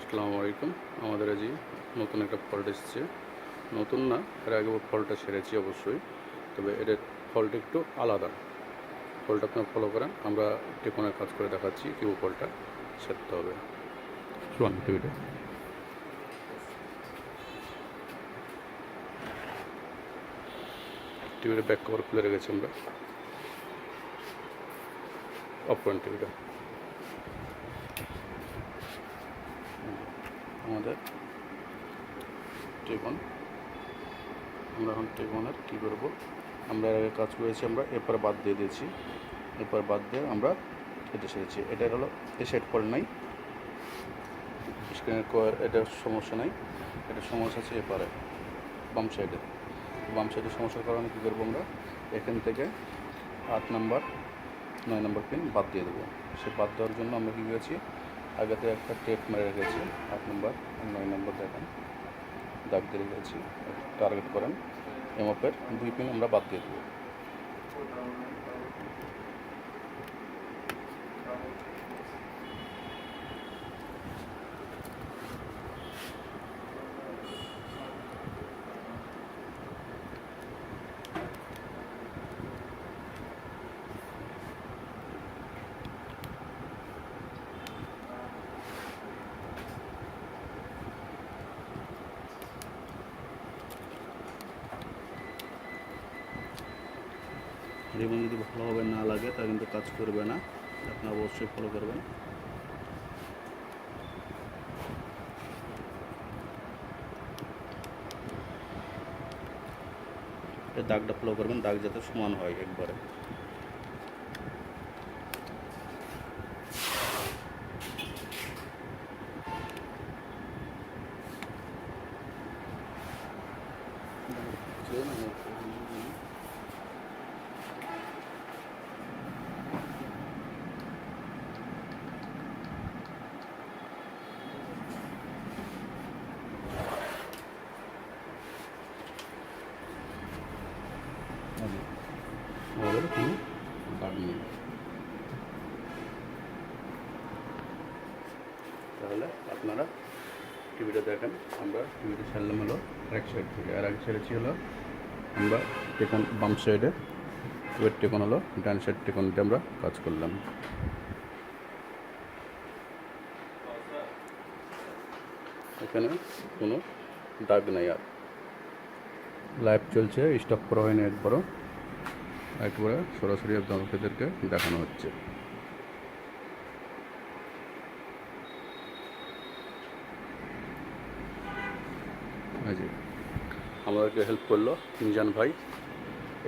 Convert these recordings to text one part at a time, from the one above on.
আসসালামুয়ালাইকুম। আমাদের আজ নতুন একটা ফল্ট এসেছে। নতুন না, এর আগে ফল্টটা সেরেছি অবশ্যই, তবে এটার ফল্ট একটু আলাদা। ফল্ট আপনারা ফলো করেন, আমরা টেকনের কাজ করে দেখাচ্ছি কীভাবে ফল্টটা সেরতে হবে। শুনুন টিভিটা ব্যাক কভার খুলে রেখেছি আমরা। অফ করেন টিভিটা। আমাদের টেকন, আমরা এখন টেকনের কী করবো, আমরা এর আগে কাজ করেছি, আমরা এরপরে বাদ দিয়ে দিয়েছি। এরপর বাদ দিয়ে আমরা এটা সেরেছি। এটা হলো এ সেট করে নাই, স্ক্রিনের এটার সমস্যা নাই, এটা সমস্যা আছে এপারে বাম সাইডে। বাম সাইডের সমস্যার কারণে কী করবো, আমরা এখান থেকে 8 নাম্বার 9 নাম্বার পিন বাদ দিয়ে দেবো। সে বাদ দেওয়ার জন্য আমরা কী করেছি, আগেতে একটা টেপ মেরে রেখেছি। 8 নাম্বার 9 নাম্বার দেখেন দাগ দিয়ে রেখেছি, টার্গেট করেন। এমএফের 2 পিন আমরা বাদ দিয়ে দেবো। রিবন যদি ভালোভাবে না লাগে তা কিন্তু কাজ করবে না, আপনারা অবশ্যই ফলো করবেন। এই দাগটা ফলো করবেন, দাগ যাতে সমান হয় একবারে। আমাদের কোনো দাগ নেই, তাহলে আপনারা টিভিটা দেখেন। আমরা টিভিটা ছাড়লাম হলো এক সাইড থেকে, আর এক ছেড়েছি হলো আমরা টেকন বাম সাইডে, ওয়েট টেকন হলো ডান সাইড টেকনটা আমরা কাজ করলাম। এখানে কোনো দাগ নেই, আর লাইভ চলছে, স্টপ করা হয়নি একবারও, একবারে সরাসরি আপনাদেরকে দেখানো হচ্ছে। জি, আমাদেরকে হেল্প করলো মিজান ভাই,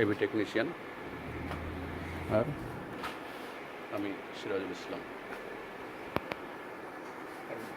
এবি টেকনিশিয়ান, আর আমি সিরাজুল ইসলাম।